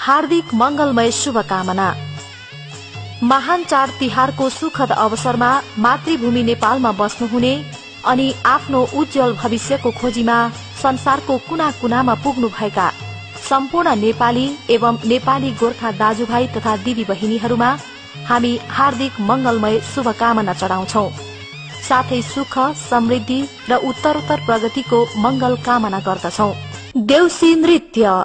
हार्दिक मंगलमय शुभकामना। महान चाड तिहारको सुखद अवसरमा मातृभूमि नेपालमा बस्नुहुने अनि आफ्नो उज्जवल भविष्यको खोजीमा संसारको कुना कुनामा पुग्नुभएका सम्पूर्ण नेपाली एवं नेपाली गोर्खा दाजुभाइ तथा दिदी बहिनीहरूमा हामी हार्दिक मंगलमय शुभकामना चढाउँछौ। साथै सुख, समृद्धि र उत्तरोत्तर प्रगतिको मंगल कामना गर्दछौ। देउसी नृत्य।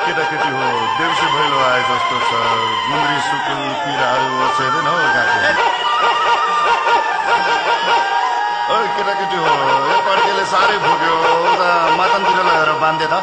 केटाकेटी हो देउसी भैलो आए जस्तो छ। गुन्द्री सुकुल पिराहरू ओछ्याइँदैन हो गाके। ओ केटाकेटी हो यो पड्केले साह्रै भोग्यो उता मातनतिर लगेर बाँधे त।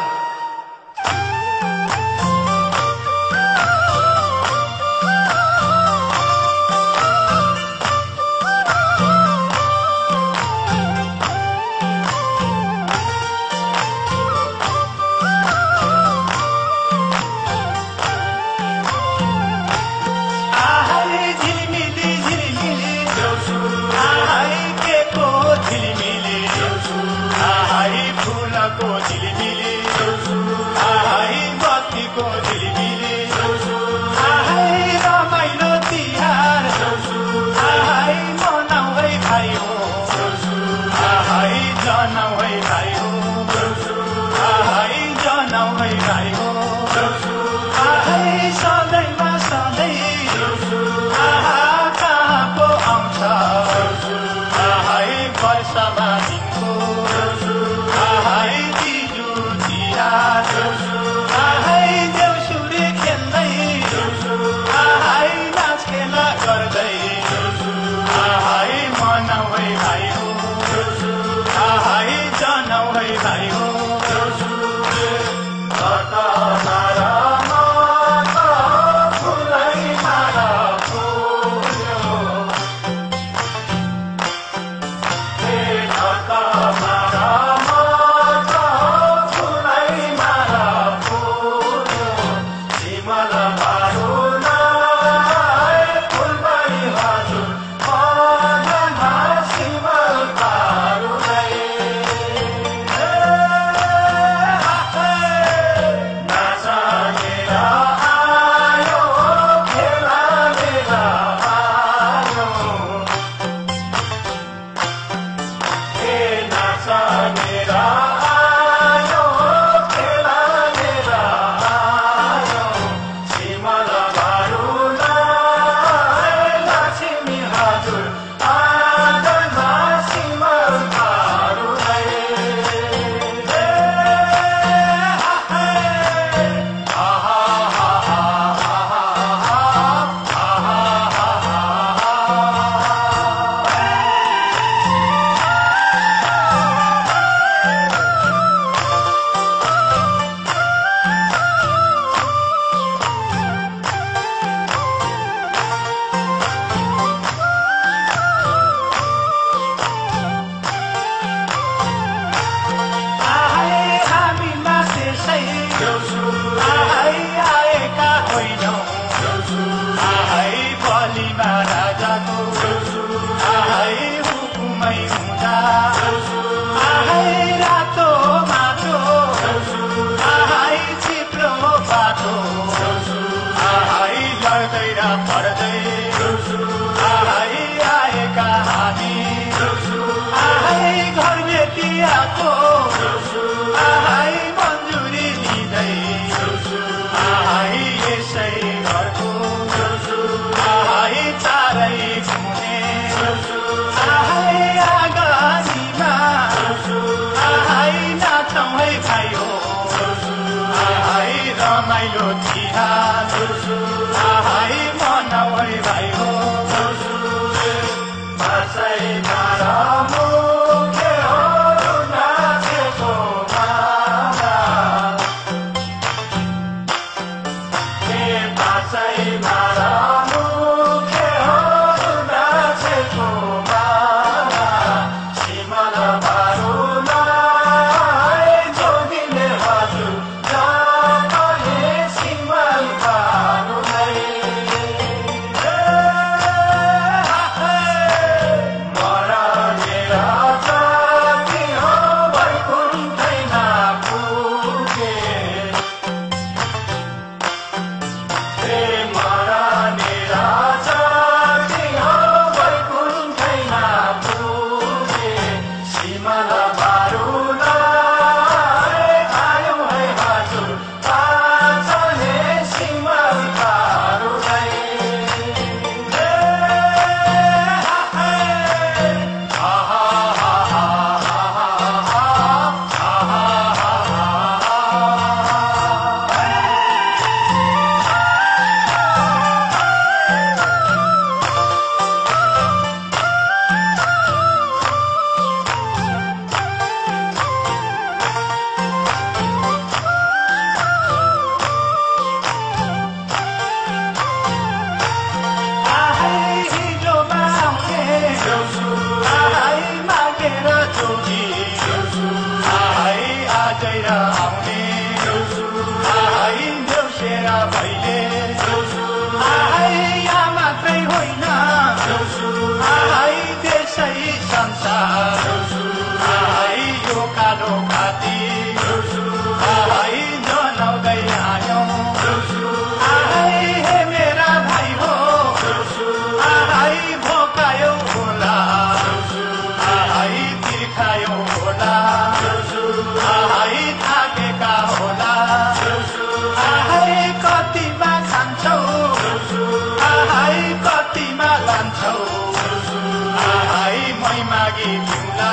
दिउँला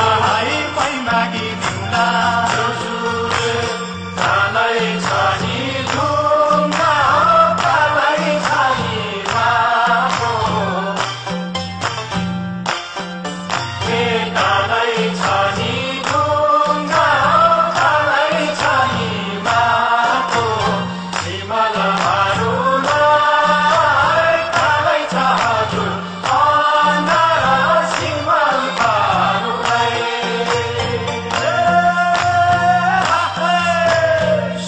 आहाई मै मागी दिउँला कालै छानी ढुङ्गा कालै छानी बाटो कालै छानी ढुङ्गा कालै छानी बाटो सिमल मारुलाई कालै छ हजुर अन्धार सिमल मारुलाई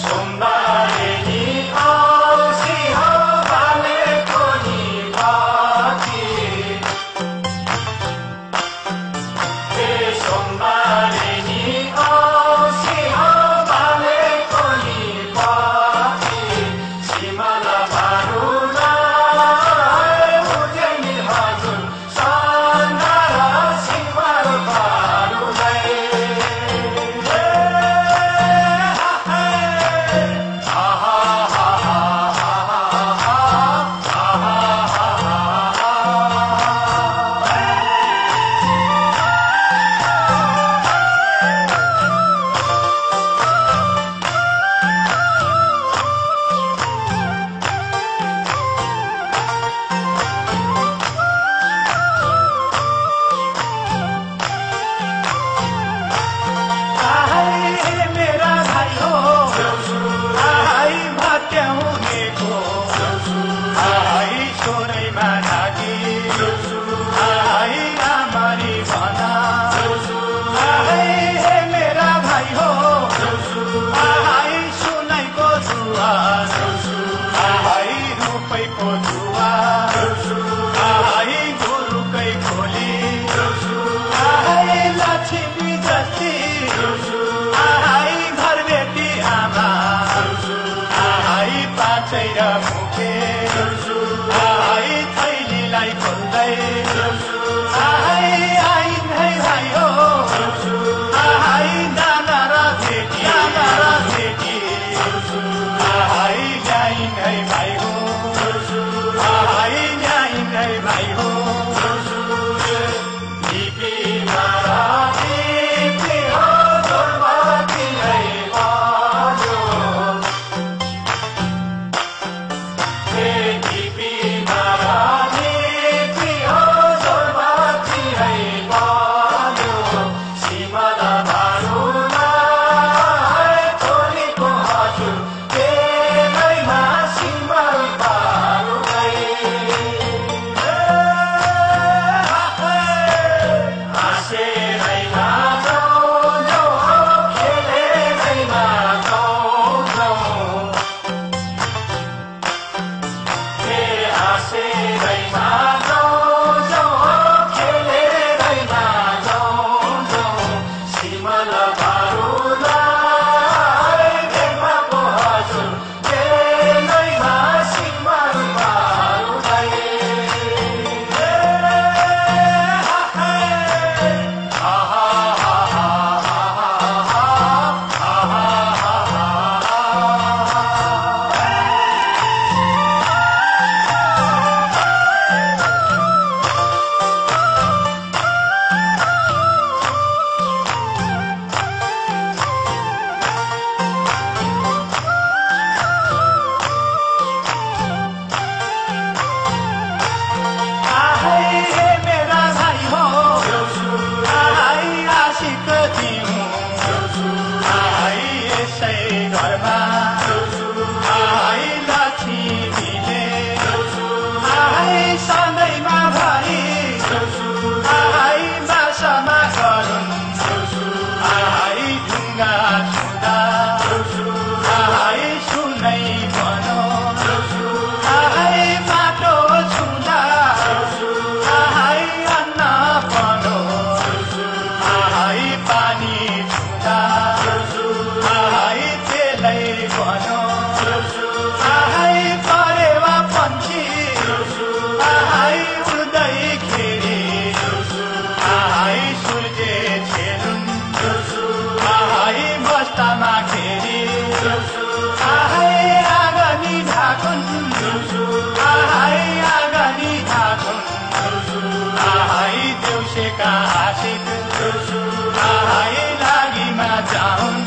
सोमबारे नि औँसी हो बालेको नि बाँकी सोमबारे नि औँसी हो बालेको नि बाँकी सिमल मारुलाई उज्यानी हजुर सन्धार सिमल मारुलाई मेरा भाइ हो आहाई भट्याउनेको आहाई छोरैमा ढाकी आहाई रामरी भना आहाई हे मेरा भाइ हो आहाई सुनैको दुवार आहाई रुपैको दुवार आहाई गुरुकै खोली आहाई लक्ष्मी जस्ती आहाई घर बेटी आमा आहाई पाँचै र मुखे आहाई थैलीलाई खोल्दै आहाई आइन है भाइ हो आहाई दाना र भेटी आहाई ल्याइन है भाइ हो आहाई ल्याइन है भाइ हो दिपी मारा दिपी हो दुर्मती है बाजो दिपी मारा दिपी हो दुर्मती है बाजो सिमल मारुलाई छोरीको हजुर बेलैमा सिमल मारुलाई का आशिक आहाई लागिमा जाउन्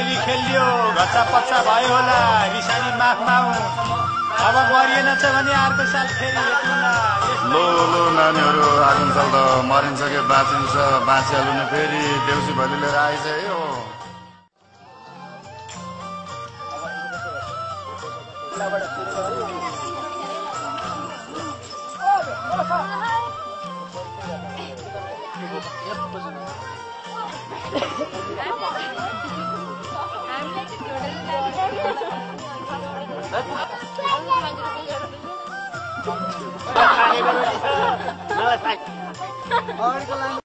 भैली खेलियो घच्चा पच्चा भयो होला रिसानी माफ माउ अब मरिएन छ भने अर्को साल फेरि हेर्नुला लो लो नानीहरू आगुन्जेल त मरिन्छ कि बाँचिन्छ बाँचिहाल्नु नि फेरि देउसी भैली लिएर आइज है हो अगाडिको लाइन